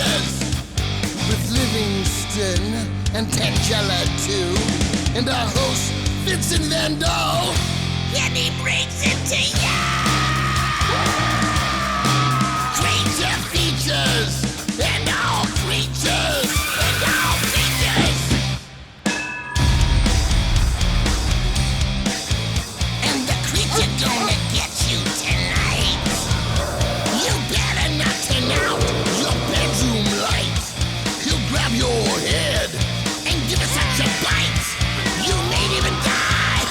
features with Livingston and Tangela too, and our host Vincent Van Dahl, and he brings it to ya. Creature features and all creatures and all features, and the creature gonna get you tonight. You better not turn out your bedroom light. He'll grab your head and give it such a bite. You may even die,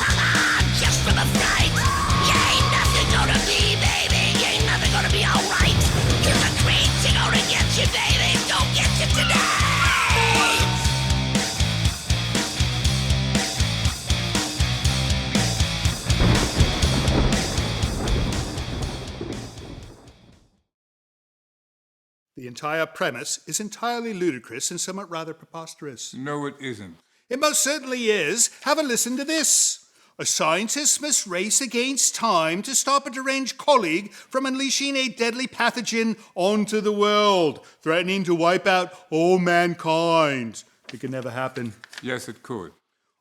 just from a fright. You ain't nothing gonna be, baby. You ain't nothing gonna be alright. Cause the creature gonna get you, baby. Don't get you tonight. The entire premise is entirely ludicrous and somewhat rather preposterous. No, it isn't. It most certainly is. Have a listen to this. A scientist must race against time to stop a deranged colleague from unleashing a deadly pathogen onto the world, threatening to wipe out all mankind. It could never happen. Yes, it could.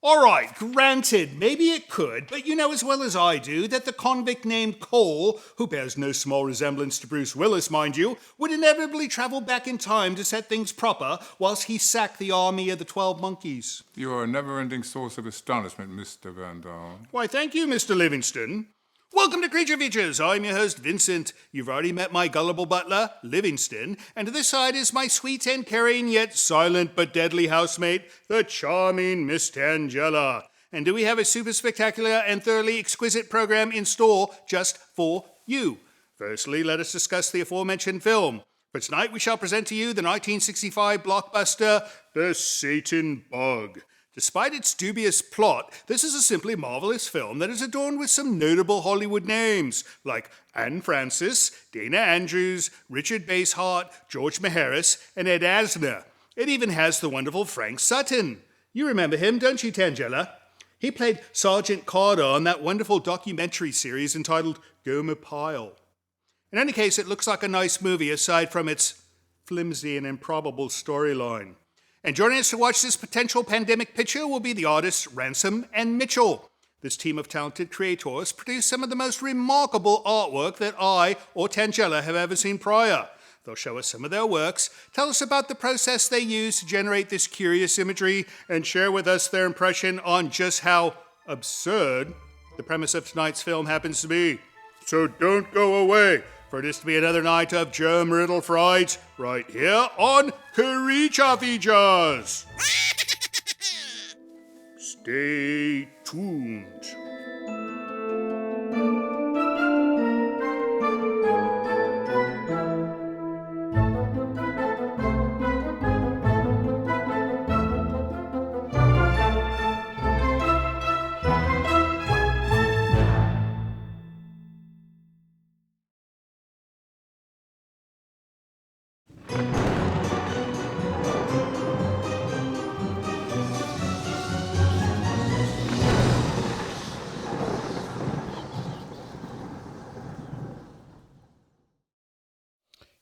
All right, granted, maybe it could, but you know as well as I do that the convict named Cole, who bears no small resemblance to Bruce Willis, mind you, would inevitably travel back in time to set things proper whilst he sacked the army of the 12 Monkeys. You are a never-ending source of astonishment, Mr. Van Dahl. Why, thank you, Mr. Livingston. Welcome to Creature Features. I'm your host, Vincent. You've already met my gullible butler, Livingston, and to this side is my sweet and caring yet silent but deadly housemate, the charming Miss Tangela. And do we have a super spectacular and thoroughly exquisite program in store just for you? Firstly, let us discuss the aforementioned film. For tonight, we shall present to you the 1965 blockbuster, The Satan Bug. Despite its dubious plot, this is a simply marvelous film that is adorned with some notable Hollywood names, like Anne Francis, Dana Andrews, Richard Basehart, George Maharis, and Ed Asner. It even has the wonderful Frank Sutton. You remember him, don't you, Tangela? He played Sergeant Carter on that wonderful documentary series entitled Gomer Pyle. In any case, it looks like a nice movie aside from its flimsy and improbable storyline. And joining us to watch this potential pandemic picture will be the artists Ransom and Mitchell. This team of talented creators produced some of the most remarkable artwork that I or Tangela have ever seen prior. They'll show us some of their works, tell us about the process they use to generate this curious imagery, and share with us their impression on just how absurd the premise of tonight's film happens to be. So don't go away, for it is to be another night of germ-riddled fright right here on Creature Features. Stay tuned.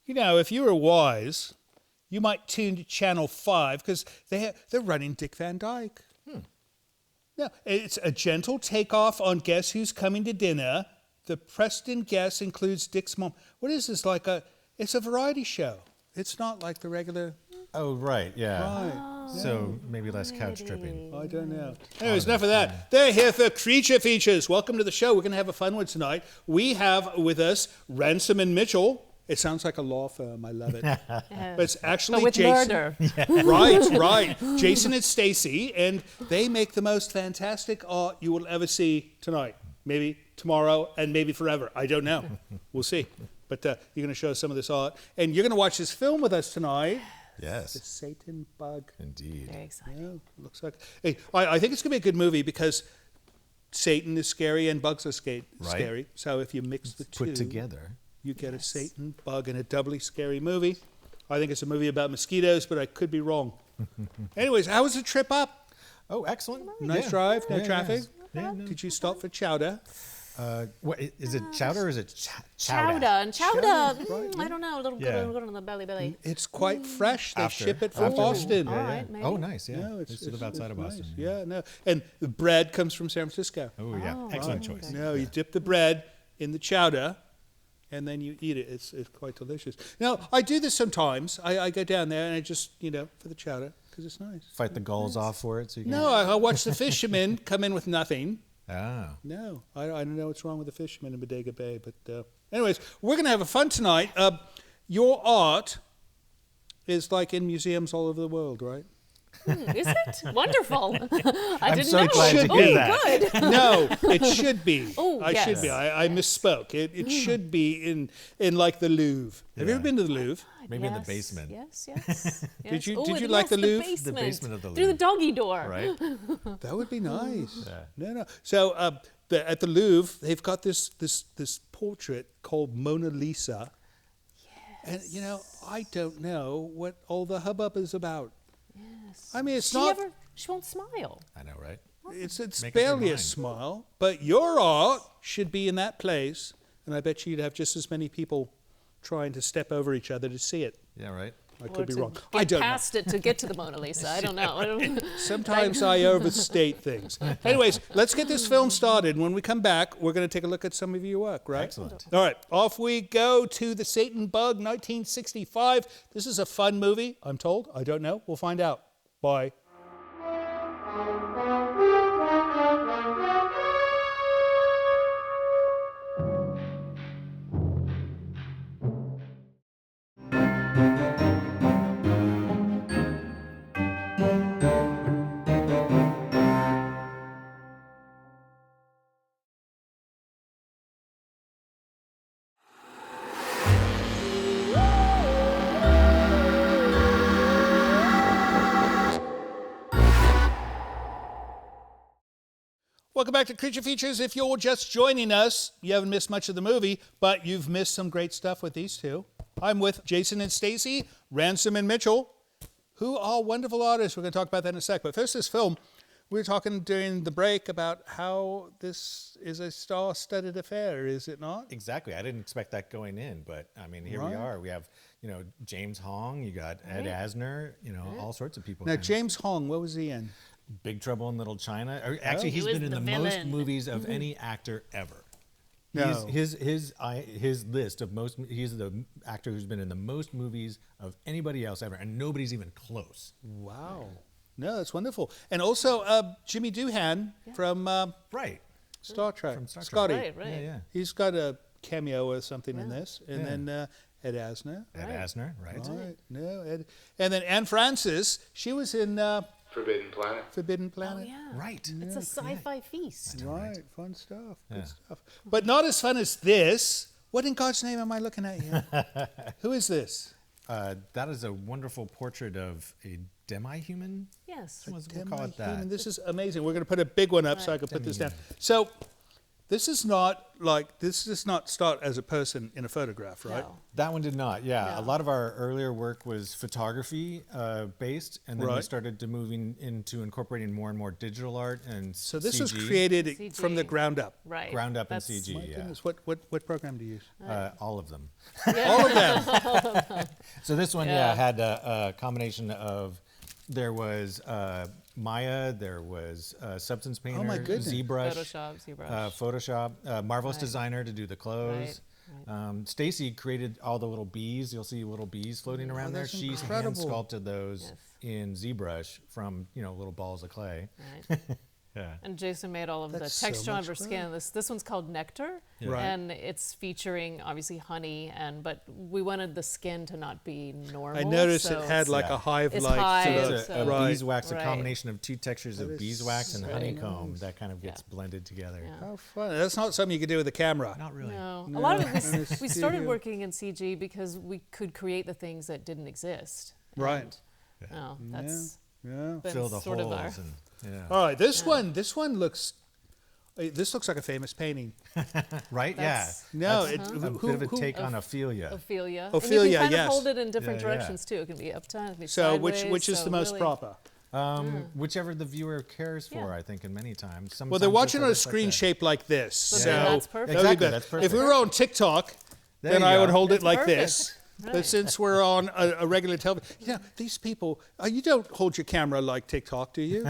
You know, if you were wise, you might tune to Channel 5 because they're running Dick Van Dyke. No, it's a gentle takeoff on Guess Who's Coming to Dinner. The Preston guest includes Dick's mom. What is this, it's a variety show. It's not like the regular... Oh, right, yeah. Right. So maybe less couch tripping. I don't know. Anyways, enough of that. They're here for Creature Features. Welcome to the show. We're going to have a fun one tonight. We have with us Ransom and Mitchell. It sounds like a law firm. I love it. But it's actually but with Jason. murder. Right. Jason and Stacy, and they make the most fantastic art you will ever see tonight. Maybe tomorrow, and maybe forever. I don't know. We'll see. But you're going to show us some of this art, and you're going to watch this film with us tonight. Yes. The Satan Bug. Indeed. Very exciting. Yeah, looks like. Hey, I think it's going to be a good movie because Satan is scary and bugs are scary. So if you mix the two, put together, you get a Satan bug and a doubly scary movie. I think it's a movie about mosquitoes, but I could be wrong. Anyways, how was the trip up? Oh, excellent. Nice drive, no traffic. Yeah, no. Did you stop for chowder? What is it? Chowder or is it Chowder. And chowder, right, I don't know, a little good on the belly. It's quite fresh. They After. ship it from Boston. All right, maybe. Oh, nice. Yeah. No, They live outside of Boston. nice. Yeah, no. And the bread comes from San Francisco. Oh, yeah. Excellent choice. No, you dip the bread in the chowder, and then you eat it. It's quite delicious. Now, I do this sometimes. I go down there and I just, for the chowder, because it's nice. Fight the gulls off for it. So you can... No, I watch the fishermen come in with nothing. Oh. No, I don't know what's wrong with the fishermen in Bodega Bay. But anyways, we're going to have a fun tonight. Your art is like in museums all over the world, right? Is it? Wonderful. I didn't so know. glad to hear that. Good. No, it should be. Oh, I should be. I misspoke. It should be in like the Louvre. Have you ever been to the Louvre? Maybe in the basement. Yes. Did you Oh, like the Louvre? Basement. The basement of the Through the Louvre. doggy door. Right? That would be nice. Yeah. No. So at the Louvre, they've got this portrait called Mona Lisa. Yes. And I don't know what all the hubbub is about. Yes. I mean, it's not. She won't smile. I know, right? It's Make up your barely a mind. smile, but your art should be in that place, and I bet you'd have just as many people trying to step over each other to see it. Yeah, right? I Or could be to wrong. get I don't know. past it to get to the Mona Lisa. I don't know. Sometimes I overstate things. Anyways, let's get this film started. When we come back, we're going to take a look at some of your work, right? Excellent. All right, off we go to The Satan Bug, 1965. This is a fun movie, I'm told. I don't know. We'll find out. Bye. Welcome back to Creature Features. If you're just joining us, you haven't missed much of the movie, but you've missed some great stuff with these two. I'm with Jason and Stacy, Ransom and Mitchell, who are wonderful artists. We're going to talk about that in a sec. But first, this film, we were talking during the break about how this is a star-studded affair, is it not? Exactly. I didn't expect that going in, but I mean, here we Right. are. We have, James Hong, you got Ed Asner, all sorts of people. Now, kind of- James Hong, what was he in? Big Trouble in Little China. Actually, He he's was been in the the most villain. movies of any actor ever. No. His list of most. He's the actor who's been in the most movies of anybody else ever, and nobody's even close. Wow. No, that's wonderful. And also Jimmy Doohan from Right. Star Trek. From Star Trek. Scotty. Right. Yeah, yeah. He's got a cameo or something in this. And Yeah. then Ed Asner. Ed Asner, right? Right. No, Ed. And then Anne Francis, she was in Forbidden Planet. Forbidden Oh, Planet. yeah. Right. It's a sci-fi feast. Right. Fun stuff. Good Yeah. stuff. But not as fun as this. What in God's name am I looking at here? Who is this? That is a wonderful portrait of a demi-human. Yes. We'll call it Demi-human. that. This is amazing. We're going to put a big one up so I can put this down. So this does not start as a person in a photograph, right? No. That one did not. Yeah, No. a lot of our earlier work was photography based, and then we Right. started to moving into incorporating more and more digital art and So this was CG. created CG. from the ground up. Right. Ground up in That's- CG. My Yeah, goodness, what program do you use? all of them. All of them. So this one, Yeah. had a combination of, there was Maya, there was Substance Painter, Oh my goodness. ZBrush, Photoshop. Marvelous Right. Designer to do the clothes. Stacy created all the little bees. You'll see little bees floating around there. that's She's hand incredible. sculpted those Yes. in ZBrush from little balls of clay. Right. Yeah. And Jason made all of That's the so texture on much her skin. This one's called Nectar, Right. and it's featuring obviously honey, but we wanted the skin to not be normal. I noticed so it had like Yeah. a hive-like It's sort hive, of- It's a right. beeswax, a Right. combination of two textures That of is beeswax and so honeycomb nice. that kind of gets Yeah. blended together. Yeah. How fun. That's not something you could do with a camera. Not really. No. A lot of it, No. we started working in CG because we could create the things that didn't exist. Right. And, no, that's Yeah. been Fill the sort of our. holes and yeah. All right, this one looks like a famous painting. Right? That's- No, That's it, a bit of a take on Ophelia. Ophelia. Ophelia, and you can kind yes. of hold it in different Yeah, yeah. directions too. It can be up down, it can be so sideways. which is so the most really- proper? Whichever the viewer cares for, Yeah. I think, in many times. Well, they're watching on a screen shaped like this. So that's perfect. that would be Exactly, better. that's perfect. If we were on TikTok, There then you I would go. hold it That's like perfect. this. But Right. since we're on a regular television, these people, you don't hold your camera like TikTok, do you?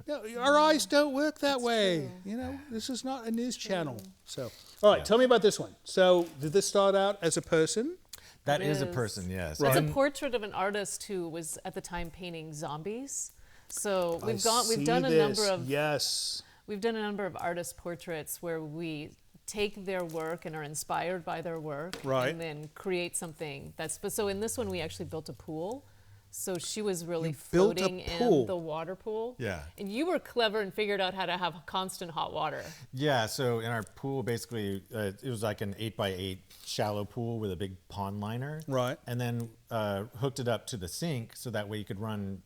No, our eyes don't work that way. true. This is not a news channel. So, all right, tell me about this one. So, did this start out as a person? That It is a is. person, yes. It's And a portrait of an artist who was at the time painting zombies. So I we've see done a this. number of Yes. we've done a number of artist portraits where we take their work and are inspired by their work, Right. and then create something that's. But so in this one, we actually built a pool. So she was really built a floating pool? in the water pool. Yeah. And you were clever and figured out how to have constant hot water. yeah, so in our pool, basically, it was like an 8x8 shallow pool with a big pond liner. Right. And then hooked it up to the sink so that way you could run,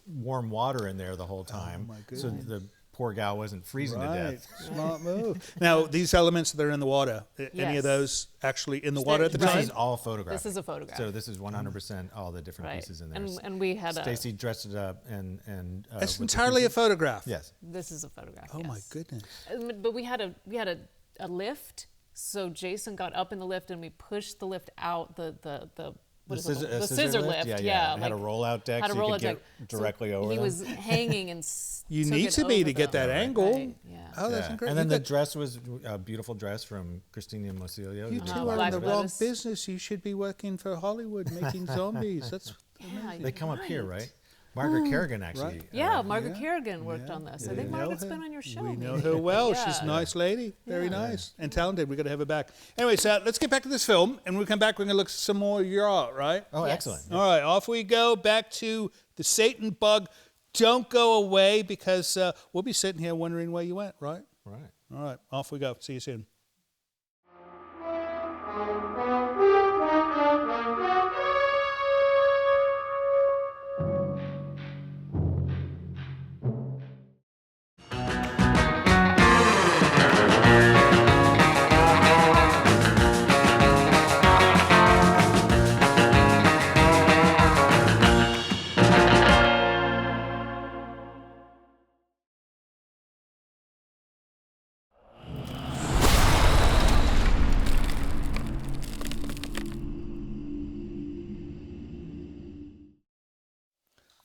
warm water in there the whole time. my So the poor gal wasn't freezing to Right. death. Smart move. Now, these elements that are in the water, any Yes. of those actually in the water at the This time? is all photographed. This is a photograph. So this is 100% all the different Right. pieces in there. And we had Stacy dressed it up and It's with the entirely a pieces. photograph. Yes. this is a photograph. Oh, my yes. goodness. But we had a lift, so Jason got up in the lift and we pushed the lift out the scissor lift. Yeah. It had a like, rollout deck had a so you rollout could get deck. So directly over He them. was hanging and You took need it to be over to get that them. angle. Right, yeah. Oh, that's Yeah. incredible. And then You the dress was a beautiful dress from Christina Mosilio. You who did two all are the in the Black wrong Lotus. business. You should be working for Hollywood making zombies. That's Yeah, They come up here, right. right? Margaret Kerrigan actually. Yeah, Margaret Kerrigan worked on this. I We think know Margaret's her. been on your show. We know maybe. her well. Yeah. She's a nice lady. Very nice. And talented. We're going to have her back. Anyways, let's get back to this film. And when we come back, we're going to look some more of your art, right? Oh, Yes. excellent. All right, off we go back to the Satan bug. Don't go away because we'll be sitting here wondering where you went, right? Right. All right, off we go. See you soon.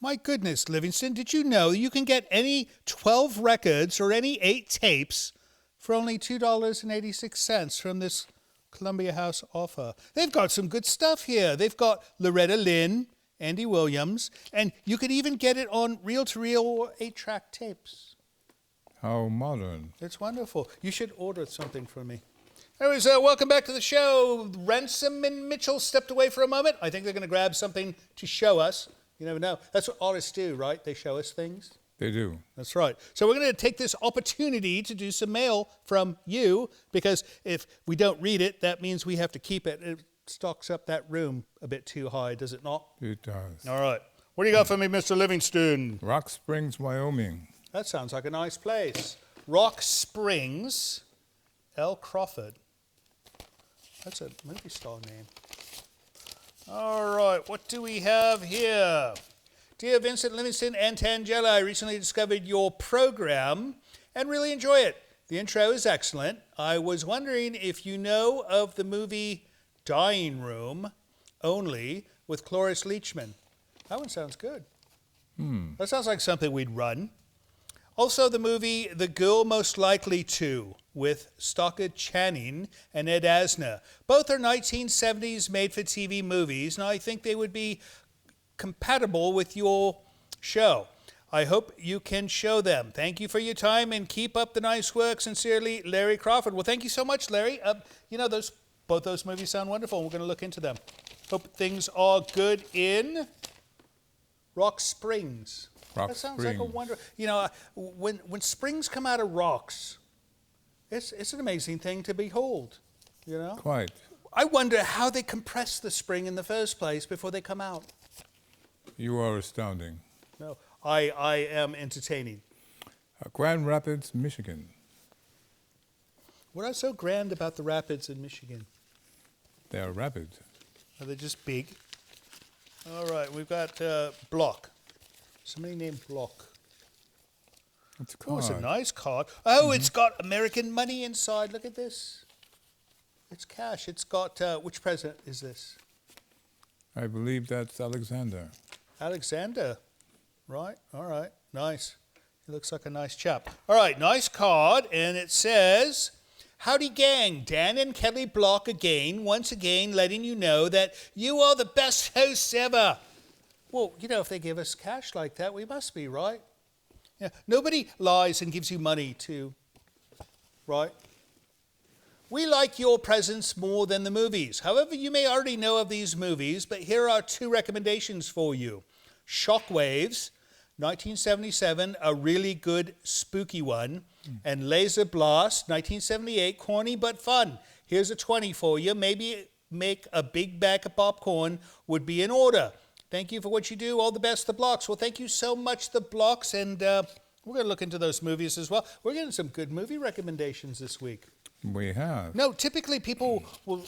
My goodness, Livingston, did you know you can get any 12 records or any 8 tapes for only $2.86 from this Columbia House offer? They've got some good stuff here. They've got Loretta Lynn, Andy Williams, and you could even get it on reel-to-reel or 8-track tapes. How modern. It's wonderful. You should order something from me. Anyways, welcome back to the show. Ransom and Mitchell stepped away for a moment. I think they're going to grab something to show us. You never know. That's what artists do, right? They show us things. They do. That's right. So we're going to take this opportunity to do some mail from you, because if we don't read it, that means we have to keep it. It stocks up that room a bit too high, does it not? It does. All right. What do you got for me, Mr. Livingston? Rock Springs, Wyoming. That sounds like a nice place. Rock Springs, L. Crawford. That's a movie star name. All right, what do we have here? Dear Vincent, Livingston, and Tangela, I recently discovered your program and really enjoy it. The intro is excellent. I was wondering if you know of the movie Dying Room Only with Cloris Leachman. That one sounds good. That sounds like something we'd run. Also, the movie The Girl Most Likely To with Stockard Channing and Ed Asner. Both are 1970s made-for-TV movies, and I think they would be compatible with your show. I hope you can show them. Thank you for your time and keep up the nice work. Sincerely, Larry Crawford. Well, thank you so much, Larry. Both those movies sound wonderful, and we're going to look into them. Hope things are good in Rock Springs. Rock That sounds like a Springs. wonder. When springs come out of rocks, it's an amazing thing to behold. Quite. I wonder how they compress the spring in the first place before they come out. You are astounding. No, I am entertaining. Grand Rapids, Michigan. What is so grand about the rapids in Michigan? They are rapids. Are they just big? All right, we've got block. Somebody named Block. It's a Oh, card. it's a nice card. Oh, it's got American money inside. Look at this. It's cash. It's got, which president is this? I believe that's Alexander. Alexander. Right. All right. Nice. He looks like a nice chap. All right. Nice card. And it says, howdy gang. Dan and Kelly Block again. Once again, letting you know that you are the best hosts ever. Well, you know, if they give us cash like that, we must be, right? Yeah. Nobody lies and gives you money to, right? We like your presence more than the movies. However, you may already know of these movies, but here are 2 recommendations for you. Shockwaves, 1977, a really good spooky one. And Laser Blast, 1978, corny but fun. Here's a 20 for you. Maybe make a big bag of popcorn would be in order. Thank you for what you do. All the best, The Blocks. Well, thank you so much, The Blocks. And we're going to look into those movies as well. We're getting some good movie recommendations this week. We have. No, typically people will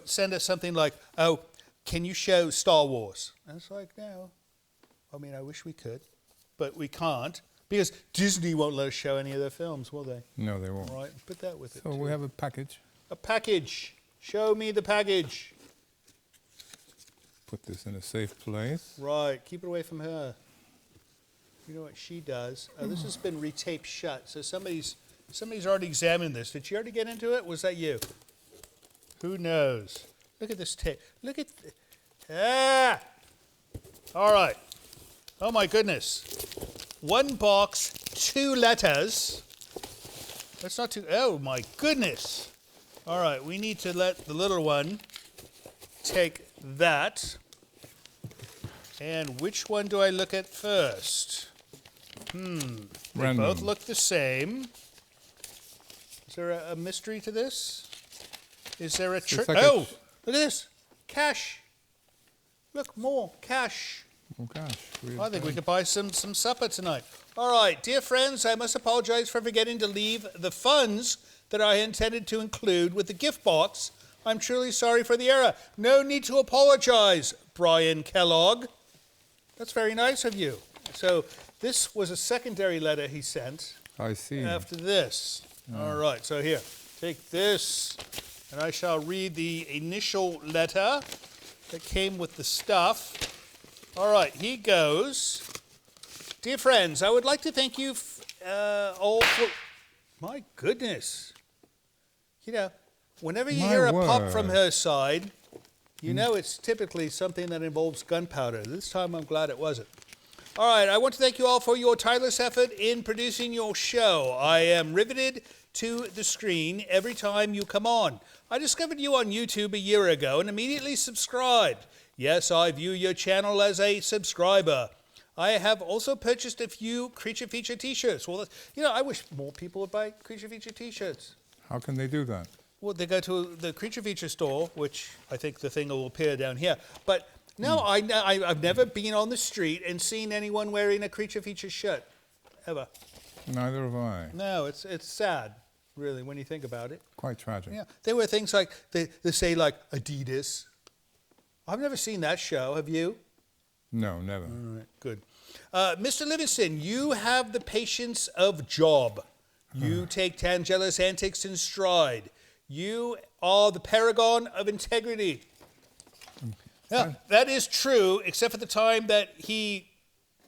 send us something like, oh, can you show Star Wars? And it's like, no. I mean, I wish we could, but we can't because Disney won't let us show any of their films, will they? No, they won't. Right, put that with it. So we have a package. A package. Show me the package. Put this in a safe place. Right, keep it away from her. You know what she does? This has been retaped shut, so somebody's already examined this. Did she already get into it? Was that you? Who knows? Look at this tape. Look at... All right. Oh, my goodness. 1 box, 2 letters. That's not too... Oh, my goodness. All right, we need to let the little one take that. And which one do I look at first? They Random. both look the same. Is there a mystery to this? Is there a trick? like a- Oh, look at this. Cash. Look, more cash. Oh gosh. I think we could buy some supper tonight. All right, dear friends, I must apologize for forgetting to leave the funds that I intended to include with the gift box. I'm truly sorry for the error. No need to apologize, Brian Kellogg. That's very nice of you. So this was a secondary letter he sent I see. after this. All right, so here, take this, and I shall read the initial letter that came with the stuff. All right, here goes. Dear friends, I would like to thank you all for... My goodness. You know, whenever you My hear a pop word. from her side, you know it's typically something that involves gunpowder. This time I'm glad it wasn't. All right, I want to thank you all for your tireless effort in producing your show. I am riveted to the screen every time you come on. I discovered you on YouTube a year ago and immediately subscribed. Yes, I view your channel as a subscriber. I have also purchased a few Creature Feature t-shirts. Well, you know, I wish more people would buy Creature Feature t-shirts. How can they do that? Well, they go to the Creature Feature store, which I think the thing will appear down here. But no, I've never been on the street and seen anyone wearing a Creature Feature shirt, ever. Neither have I. No, it's sad, really, when you think about it. Quite tragic. Yeah, they wear things like, they say like Adidas. I've never seen that show, have you? No, never. All right, good. Mr. Livingston, you have the patience of Job. You take Tangella's antics in stride. You are the paragon of integrity. Yeah, that is true, except for the time that he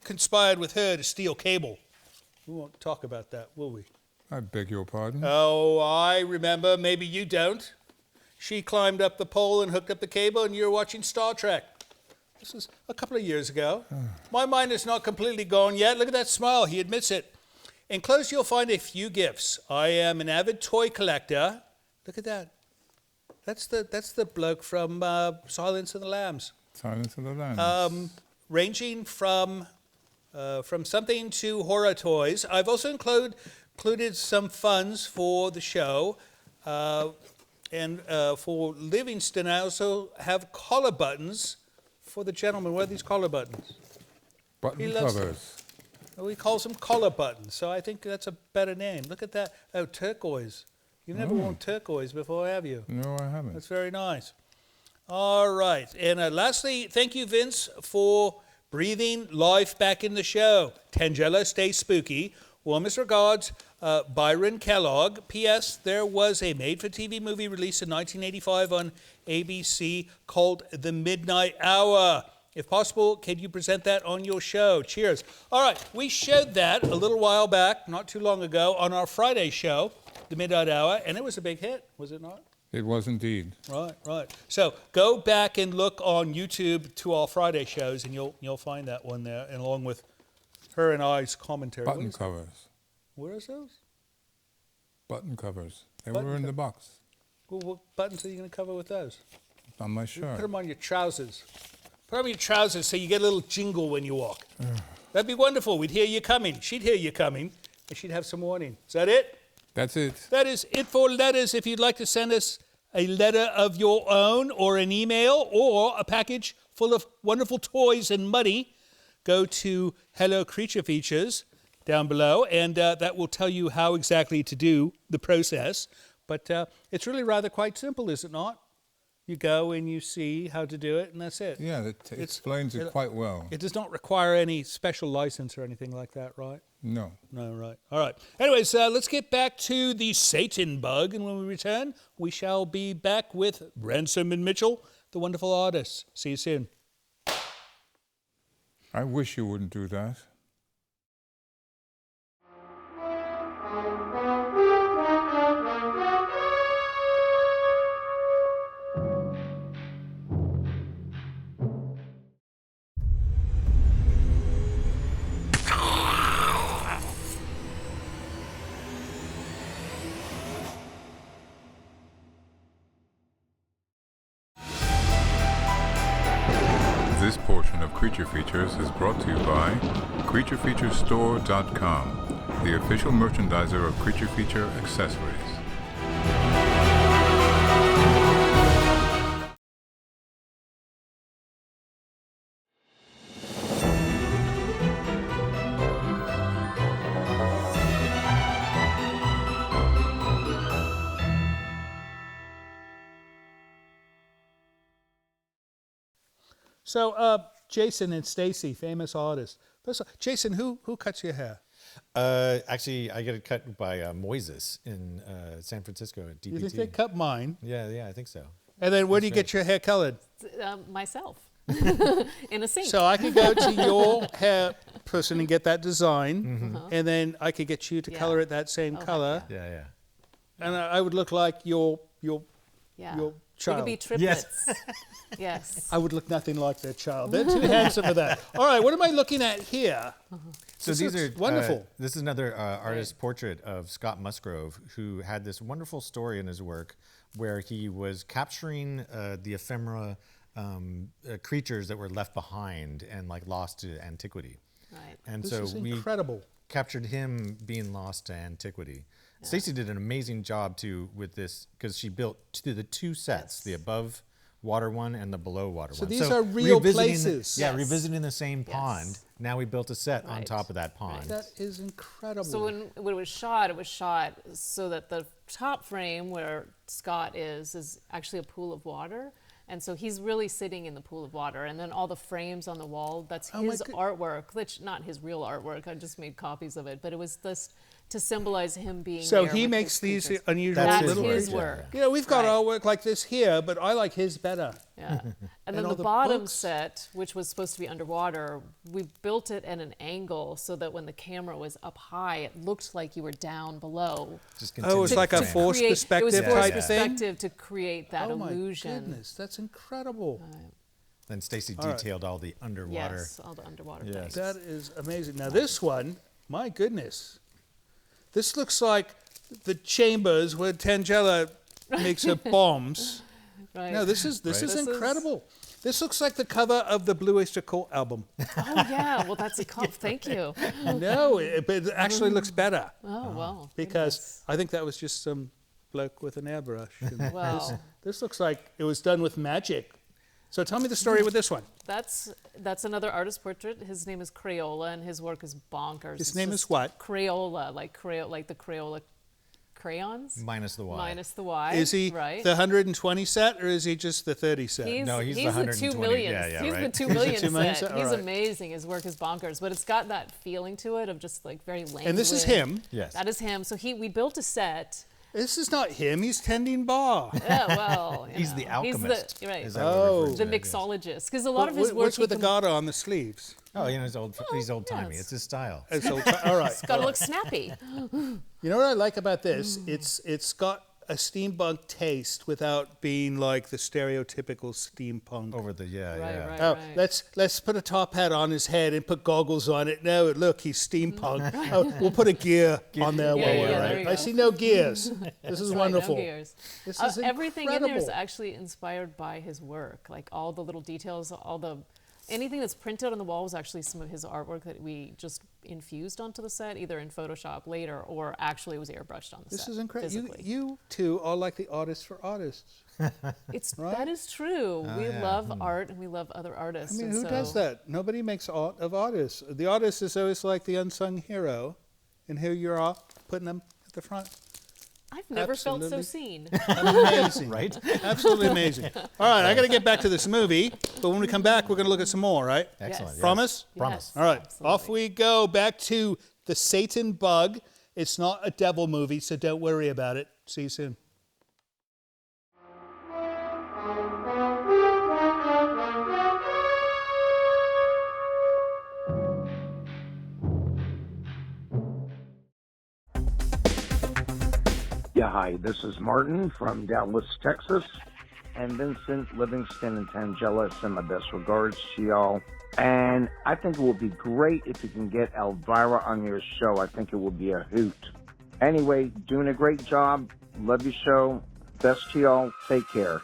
conspired with her to steal cable. We won't talk about that, will we? I beg your pardon. Oh, I remember. Maybe you don't. She climbed up the pole and hooked up the cable, and you were watching Star Trek. This was a couple of years ago. My mind is not completely gone yet. Look at that smile. He admits it. Enclosed, you'll find a few gifts. I am an avid toy collector. Look at that. That's the bloke from Silence of the Lambs. Silence of the Lambs. Ranging from something to horror toys. I've also included some funds for the show. And for Livingston, I also have collar buttons for the gentleman. What are these collar buttons? Button loves covers. We call them collar buttons, so I think that's a better name. Look at that. Oh, turquoise. You've never worn turquoise before, have you? No, I haven't. That's very nice. All right. And lastly, thank you, Vince, for breathing life back in the show. Tangela, stay spooky. Warmest regards, Byron Kellogg. P.S. There was a made-for-TV movie released in 1985 on ABC called The Midnight Hour. If possible, can you present that on your show? Cheers. All right, we showed that a little while back, not too long ago, on our Friday show, The Midnight Hour, and it was a big hit, was it not? It was indeed. Right. So go back and look on YouTube to our Friday shows, and you'll find that one there, and along with her and I's commentary. Button covers. Where is those? Button covers. They Button were in the box. Well, what buttons are you going to cover with those? On my Put shirt. them on your trousers. Put them on your trousers so you get a little jingle when you walk. That'd be wonderful. We'd hear you coming. She'd hear you coming, and she'd have some warning. Is that it? That's it. That is it for letters. If you'd like to send us a letter of your own or an email or a package full of wonderful toys and money, go to Hello Creature Features down below, and that will tell you how exactly to do the process. But it's really rather quite simple, is it not? You go and you see how to do it, and that's it. Yeah, it explains it quite well. It does not require any special license or anything like that, right? No. No, right. All right. Anyways, let's get back to the Satan bug, and when we return, we shall be back with Ransom and Mitchell, the wonderful artists. See you soon. I wish you wouldn't do that. This portion of Creature Features is brought to you by CreatureFeatureStore.com, the official merchandiser of Creature Feature accessories. So, Jason and Stacy, famous artists. First of all, Jason, who cuts your hair? Actually, I get it cut by Moises in San Francisco at DPT. You think they cut mine? Yeah, I think so. And then where do you get your hair colored? Myself. In a sink. So I could go to your hair person and get that design, and then I could get you to color it that same color, Yeah. and I would look like your yeah. your child. We could be triplets. Yes. I would look nothing like their child. They're too handsome for that. All right, what am I looking at here? So This these looks are wonderful. This is another artist portrait of Scott Musgrove, who had this wonderful story in his work where he was capturing the ephemera creatures that were left behind and like lost to antiquity. Right. And This so is we incredible. captured him being lost to antiquity. Stacy did an amazing job too with this because she built the two sets, the above water one and the below water one. these are real revisiting places. Yeah, Yes. revisiting the same pond. Now we built a set on Right. top of that pond. That is incredible. So when it was shot so that the top frame where Scott is actually a pool of water. And so he's really sitting in the pool of water. And then all the frames on the wall, that's Oh my his good- artwork, which not his real artwork. I just made copies of it. But it was just to symbolize him being So there he with makes these these creatures. unusual That's little his creatures. work. You know, we've got Right. artwork like this here, but I like his better. Yeah. And then all the the bottom books. set, which was supposed to be underwater, we built it at an angle so that when the camera was up high, it looked like you were down below. Just Oh, it's continue like a to- forced It was perspective forced type perspective to create that Oh my illusion. goodness, that's incredible. Then Stacy right. detailed all the underwater. Yes, all the underwater Yes. things. That is amazing. Now this one, my goodness, this looks like the chambers where Tangela makes her bombs. Right. No, this is This is- incredible. This looks like the cover of the Blue Oyster Cult album. Oh yeah, well that's a cult. Thank you. No, but it actually looks better Oh well. because I think that was just some bloke with an airbrush. And Well, this looks like it was done with magic. So tell me the story with this one. that's another artist portrait. His name is Crayola, and his work is bonkers. His It's name just is what? Crayola, like the Crayola crayons. Minus the Y. Minus the Y. Is he right? the 120 set or is he just the 30 set? No, he's the the 120. 2 million. Yeah, he's right. the 2 million 2 million set. set? He's All right. amazing. His work is bonkers, but it's got that feeling to it of just like very languid. And this is him. Yes. That is him. So we built a set. This is not him. He's tending bar. Yeah, well, you He's know, the alchemist. He's right. Is that what we're referring The to? Yes. mixologist, because a lot of his work. What's with the garter on the sleeves? Oh, he's old timey. yes. It's his style. It's all right. It's got to look snappy. You know what I like about this? It's got a steampunk taste without being like the stereotypical steampunk. Over the Right. Oh, let's put a top hat on his head and put goggles on it. No, look, he's steampunk. Oh, we'll put a gear on there. Yeah, while yeah, we're there at you it. go. I see no gears. This is Right, wonderful. no gears. This is everything in there is incredible. actually inspired by his work. Like all the little details, anything that's printed on the wall was actually some of his artwork that we just infused onto the set, either in Photoshop later or actually it was airbrushed on the set. This is incredible. physically. You two are like the artists for artists. That is true. We love art and we love other artists. I mean, and who does so- that? Nobody makes art of artists. The artist is always like the unsung hero, and here you are putting them at the front. I've never felt so Absolutely. seen. Amazing. Right? Absolutely amazing. All right, I got to get back to this movie, but when we come back, we're going to look at some more, right? Excellent. Yes. yes. Promise? Promise. Yes, All right, absolutely. off we go back to The Satan Bug. It's not a devil movie, so don't worry about it. See you soon. Yeah, hi, this is Martin from Dallas, Texas, and Vincent, Livingston, and Tangela send my best regards to y'all. And I think it would be great if you can get Elvira on your show. I think it would be a hoot. Anyway, doing a great job. Love your show. Best to y'all. Take care.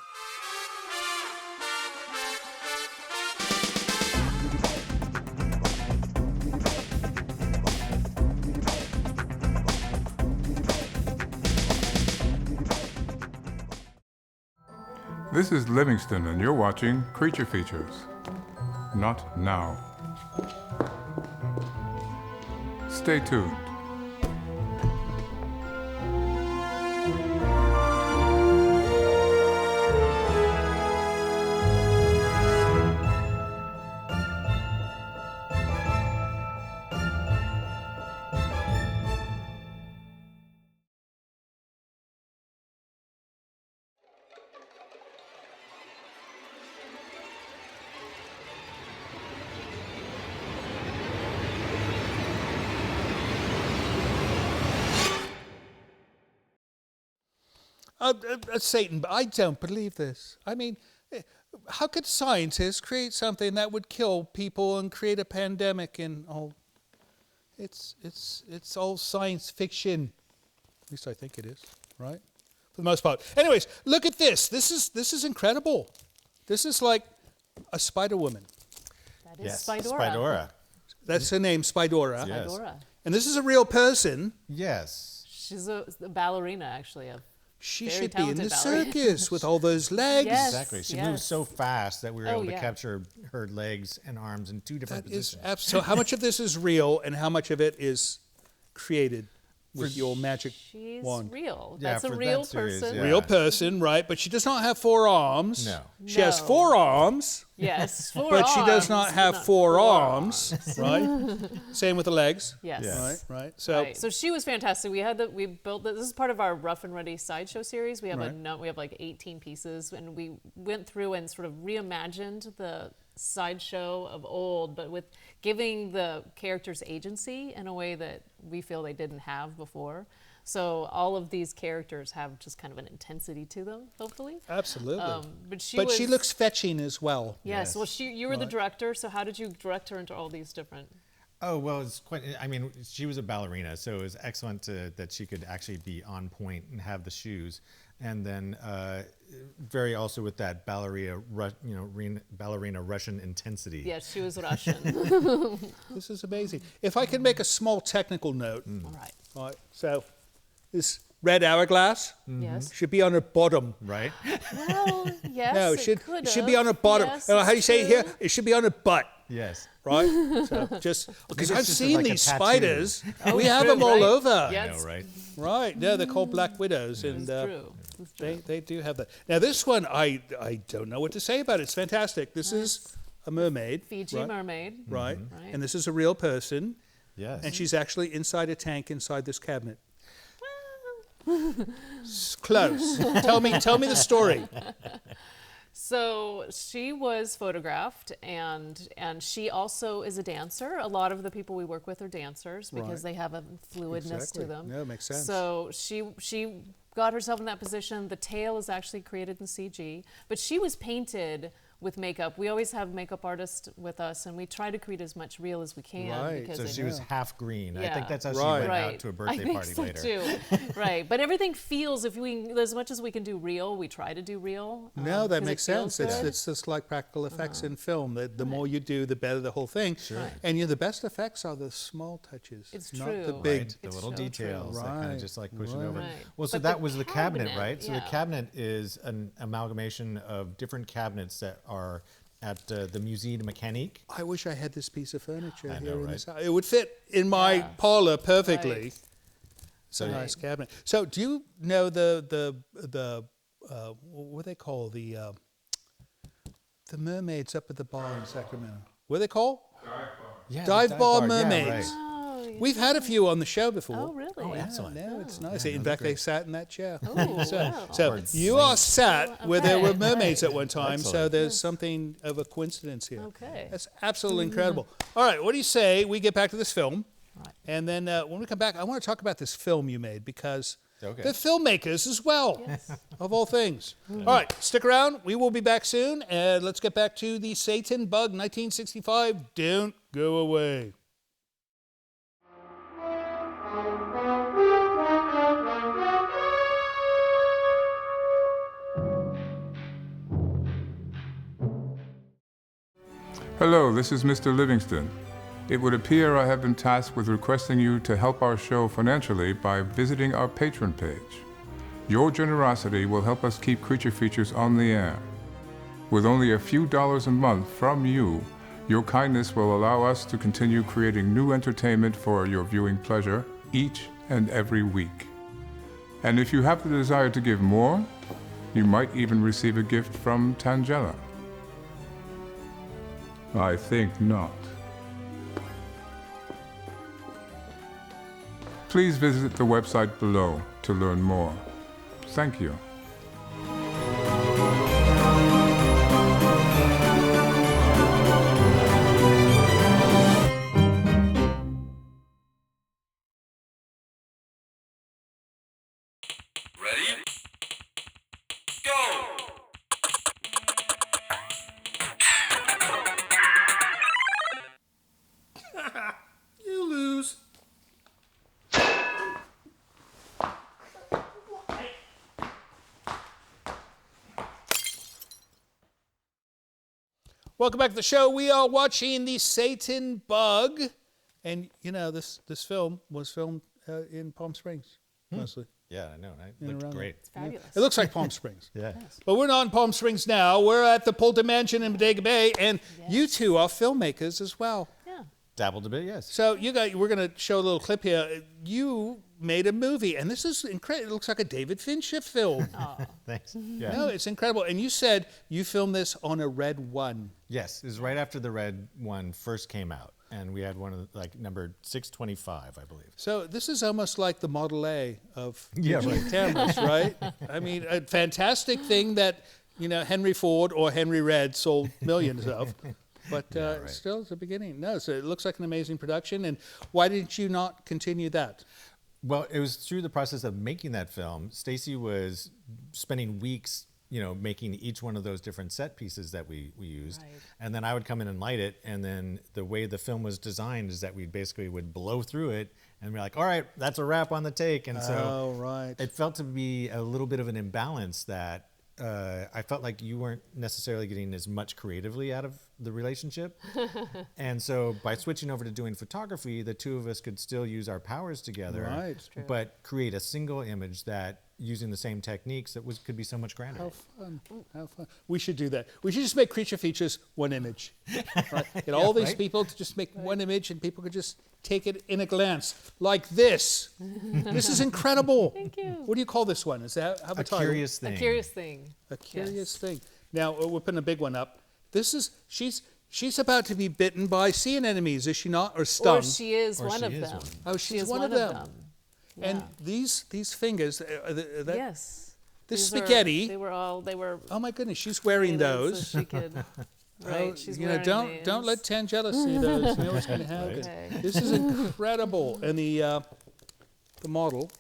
This is Livingston, and you're watching Creature Features. Not now. Stay tuned. Satan, but I don't believe this. I mean, how could scientists create something that would kill people and create a pandemic and all? It's all science fiction. At least I think it is, right? For the most part. Anyways, look at this. This is incredible. This is like a Spider Woman. That is Yes. Spidora. That's her name, Spidora. Yes. Spidora. And this is a real person. Yes. She's a ballerina, actually. She Very should be in the talented ballerina. circus with all those legs. Yes. Exactly. She yes. moves so fast that we were Oh, able to yeah. capture her legs and arms in two different That is positions. so how much of this is real and how much of it is created with your magic She's wand? real. Yeah, That's a for that real series, person. yeah. Real person, right? But she does not have four arms. No. She has No. 4 arms, Yes, four but she does arms, not but have not 4 arms, right? Same with the legs. Yes. Yes. Right. So Right. So she was fantastic. We built this is part of our Rough and Ready sideshow series. We have Right. we have like 18 pieces, and we went through and sort of reimagined the sideshow of old, but with giving the characters agency in a way that we feel they didn't have before. So all of these characters have just kind of an intensity to them, hopefully. absolutely. But she but was, she looks fetching as well. Yes. Well, you were the director. So how did you direct her into all these different? Oh, well, it's quite, I mean, she was a ballerina, so it was excellent that she could actually be on point and have the shoes. And then very also with that ballerina Russian intensity. Yes, she was Russian. This is amazing. If I could make a small technical note, All right. right? So this red hourglass Yes. should be on her bottom. Right? Well, yes. No, it should be could've. on her bottom. Yes, How do you it's say it here? true. It should be on her butt. Yes. right? So just because it's I've just seen like a these tattoo. spiders, we Oh, have true, them all right. over. Yeah, I know, it's- right? Right? No, they're called black widows, It's and true. It's true. they do have that. Now this one, I don't know what to say about it. It's fantastic. This is a mermaid, Fiji right? mermaid. Right. Right. And this is a real person, Yes. and she's actually inside a tank inside this cabinet. Close. Tell me the story. So she was photographed, and she also is a dancer. A lot of the people we work with are dancers because Right. they have a fluidness Exactly. to them. No, it makes sense. So she got herself in that position. The tail is actually created in CG, but she was painted with makeup. We always have makeup artists with us, and we try to create as much real as we can. Right. Because So it- she was half green. I Yeah. think that's how she Right. went right. out to a I birthday think party so later. too. Right. But everything feels, if we, as much as we can do real, we try to do real. No, that 'cause it makes feels sense. good. It's just like practical effects in film. The more you do, the better the whole thing. Right. And the best effects are the small touches. It's not the true. big. Right, the It's little so true. details that kind Right, of just like push it right. over. Right. Well, so But that the was the cabinet, cabinet, right? So the yeah. cabinet is an amalgamation of different cabinets that are at the Musée de Mécanique. I wish I had this piece of furniture I here know, in right? this house. It would fit in my Yeah. parlor perfectly. Right. It's a So- nice cabinet. So do you know the what do they call the mermaids up at the bar in Sacramento? What are they called? Yeah, Dive the bar yeah, mermaids. right. Oh, yeah. We've had a few on the show before. Oh, really? Oh, Yeah, excellent. no, it's nice. Yeah, In no, fact, they're they sat in that chair. Oh, So, wow. so Birds you sing. are sat where there were Okay, mermaids right. at one time, so Excellent. there's something of a coincidence here. Okay. That's absolutely incredible. All right, what do you say we get back to this film? Right. And then when we come back, I want to talk about this film you made because Okay. they're filmmakers as well, Yes. of all things. All right, stick around. We will be back soon. And let's get back to the Satan Bug 1965. Don't go away. Hello, this is Mr. Livingston. It would appear I have been tasked with requesting you to help our show financially by visiting our Patreon page. Your generosity will help us keep Creature Features on the air. With only a few dollars a month from you, your kindness will allow us to continue creating new entertainment for your viewing pleasure each and every week. And if you have the desire to give more, you might even receive a gift from Tangela. I think not. Please visit the website below to learn more. Thank you. Ready? Go! You lose. Welcome back to the show. We are watching the Satan Bug, and this film was filmed in Palm Springs mostly. Yeah, I know. Right? In Looked around great. Fabulous. It looks like Palm Springs. Yeah. But we're not in Palm Springs now. We're at the Polter Mansion in Bodega Bay, and you two are filmmakers as well. Yeah. Dabbled a bit, yes. So we're going to show a little clip here. You made a movie, and this is incredible. It looks like a David Fincher film. Thanks. Yeah. No, it's incredible. And you said you filmed this on a Red One. Yes, it was right after the red one first came out, and we had one of the, number 625, I believe. So this is almost like the Model A of Yeah, digital right. cameras, right? I mean, a fantastic thing that Henry Ford or Henry Red sold millions of. But right. still, it's the beginning. No, so it looks like an amazing production. And why didn't you not continue that? Well, it was through the process of making that film. Stacy was spending weeks, making each one of those different set pieces that we used. Right. And then I would come in and light it. And then the way the film was designed is that we basically would blow through it and be like, all right, that's a wrap on the take. And so Oh, right. it felt to be a little bit of an imbalance that I felt like you weren't necessarily getting as much creatively out of the relationship. And so by switching over to doing photography, the two of us could still use our powers together, Right. but create a single image that, using the same techniques, that could be so much grander. How fun. How fun. We should do that. We should just make creature features one image. Right? Get all these right? people to just make one image and people could just take it in a glance. Like this. This is incredible. Thank you. What do you call this one? Is that have a A title? curious A thing. curious thing. A curious Yes. thing. Now we're putting a big one up. This is she's about to be bitten by sea anemones, is she not? Or stung? Or she is Or one she of is them. one. Oh, She she's is one of them. And Yeah. these fingers, that, Yes. this These are- spaghetti. They were Oh my goodness, she's wearing painted those. So she could, right, Oh, she's you know, wearing don't let these. Tangela see those. You know what's going to happen. Okay. This is incredible, and the model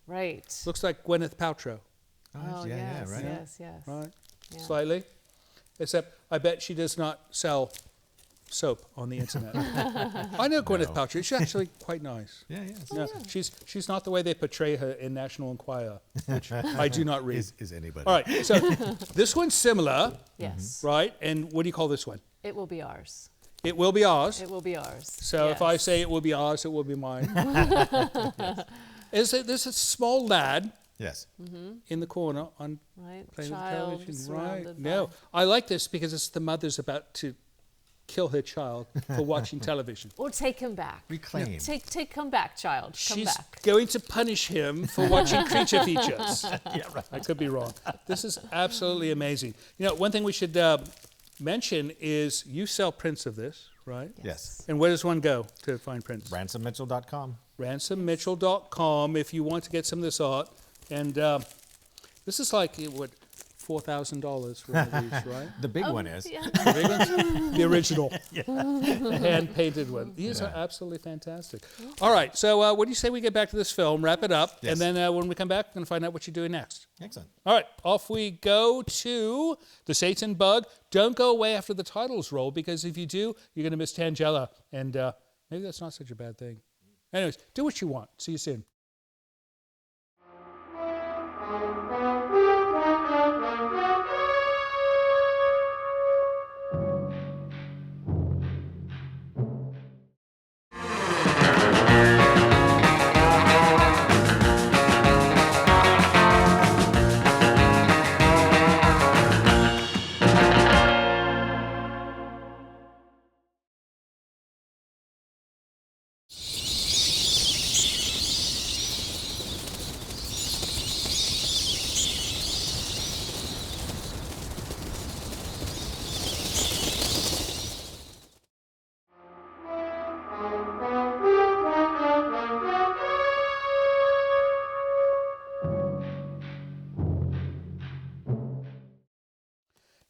Right. looks like Gwyneth Paltrow, Oh, yeah, yes, right. yes, yes. right? Yeah. Slightly, except I bet she does not sell soap on the internet. I know Gwyneth Paltrow. She's actually quite nice. Yeah, No, she's not the way they portray her in National Enquirer, which I do not read. Is anybody? All right, so this one's similar, Yes. right? And what do you call this one? It will be ours. It will be ours. It will be ours. So if I Yes. say it will be ours, it will be mine. There's a small lad Yes. in the corner on Right, playing child with the television. surrounded Right. by- No, I like this because it's the mother's about to kill her child for watching television. Or take him back. Reclaim. Come back, child. Come She's back. going to punish him for watching creature features. Yeah, right. I could be wrong. This is absolutely amazing. You know, one thing we should mention is you sell prints of this, right? Yes. And where does one go to find prints? RansomMitchell.com. RansomMitchell.com if you want to get some of this art. And this is like, what, $4,000 for one of these, right? The big one is. Yeah. The original, the hand-painted one. These are absolutely fantastic. All right, so what do you say we get back to this film, wrap it up, Yes. and then when we come back, we're going to find out what you're doing next. Excellent. All right, off we go to The Satan Bug. Don't go away after the titles roll, because if you do, you're going to miss Tangela, and maybe that's not such a bad thing. Anyways, do what you want. See you soon.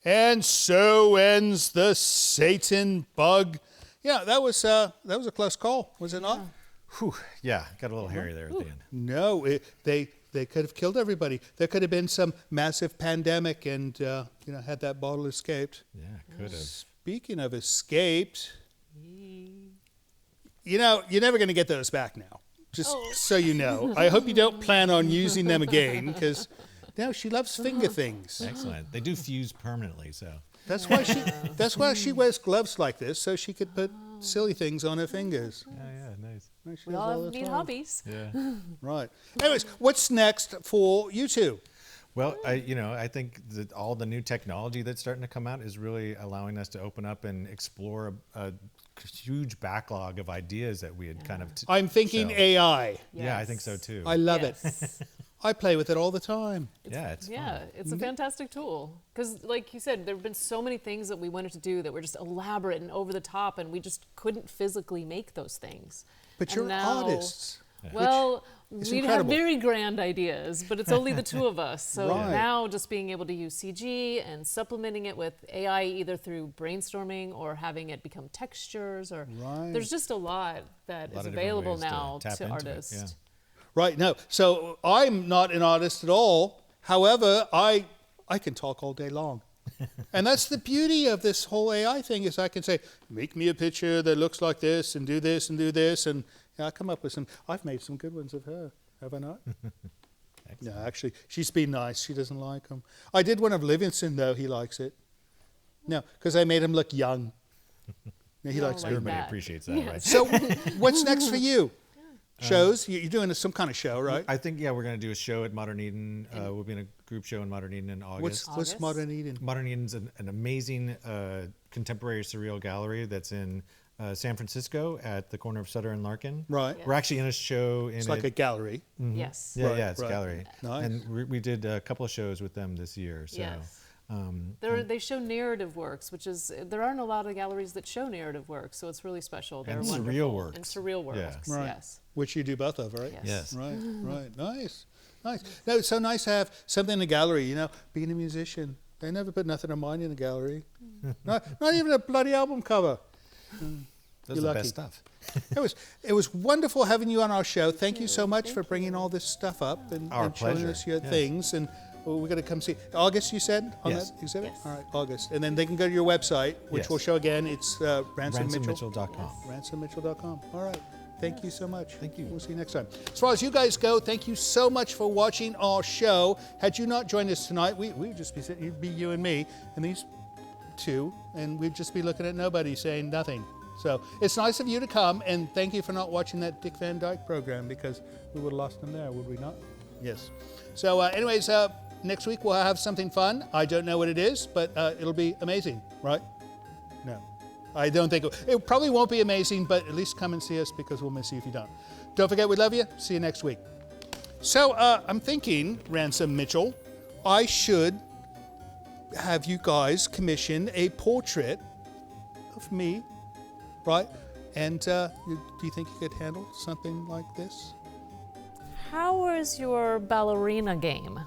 And so ends The Satan Bug. Yeah, that was a close call, was it not? Whew. Yeah, got a little hairy there at the end. No, they could have killed everybody. There could have been some massive pandemic, and had that bottle escaped. Yeah, could have. Speaking of escaped, you're never going to get those back now. Just so you know. I hope you don't plan on using them again, because no, she loves finger things. Excellent. They do fuse permanently, so. That's why she wears gloves like this, so she could put silly things on her fingers. Yeah, nice. She We does all the have neat time. hobbies. Yeah. Right. Anyways, what's next for you two? Well, I think that all the new technology that's starting to come out is really allowing us to open up and explore a huge backlog of ideas that we had kind of. I'm thinking So- AI. Yeah, I think so too. I love it. Yes. I play with it all the time. Yeah, it's Yeah, fun. it's a fantastic tool. Because, like you said, there have been so many things that we wanted to do that were just elaborate and over the top, and we just couldn't physically make those things. But And you're now- artists. Well, is we have incredible. very grand ideas, but it's only the two of us. So Right. now just being able to use CG and supplementing it with AI either through brainstorming or having it become textures, or Right. there's just a lot that A lot is of different available ways to now tap to into it, artists. yeah. Right, no. So I'm not an artist at all. However, I can talk all day long. And that's the beauty of this whole AI thing, is I can say, make me a picture that looks like this and do this and do this. And I come up with some. I've made some good ones of her, have I not? No, actually, she's been nice. She doesn't like them. I did one of Livingston, though. He likes it. No, because I made him look young. Yeah, he No, likes like me. Everybody that. appreciates that, right? So what's next for you? Shows? You're doing some kind of show, right? I think, yeah, we're going to do a show at Modern Eden. We'll be in a group show in Modern Eden in August. What's August? Modern Eden? Modern Eden's an amazing contemporary surreal gallery that's in San Francisco at the corner of Sutter and Larkin. Right. We're actually in a show in It's like a gallery. Yes. Yeah, Right, yeah, it's right. a gallery. Nice. And we did a couple of shows with them this year. So, Yes. um, They show narrative works, which is there aren't a lot of galleries that show narrative works, so it's really special. They're And surreal wonderful. works. And surreal works. Yeah. Right. Yes. Which you do both of, right? Yes. yes. Right, right. Nice. No, it's so nice to have something in the gallery, you know, being a musician. They never put nothing of mine in the gallery. not even a bloody album cover. Those You're are the lucky. best stuff. It was wonderful having you on our show. Thank you so much for bringing all this stuff up and Our showing pleasure. us your Yes. things. And we're going to come see August. You said on Yes. that exhibit. Yes. All right, August, and then they can go to your website, which Yes. we'll show again. It's Ransom Mitchell. RansomMitchell.com. RansomMitchell.com. All right. Thank you so much. Thank you. We'll see you next time. As far as you guys go, thank you so much for watching our show. Had you not joined us tonight, we'd just be sitting, it'd be you and me, and these two, and we'd just be looking at nobody saying nothing. So it's nice of you to come, and thank you for not watching that Dick Van Dyke program, because we would have lost them there, would we not? Yes. So anyways, next week we'll have something fun. I don't know what it is, but it'll be amazing, right? No. I don't think it probably won't be amazing, but at least come and see us, because we'll miss you if you don't. Don't forget, we love you. See you next week. So I'm thinking, Ransom Mitchell, I should have you guys commission a portrait of me, right? And do you think you could handle something like this? How is your ballerina game?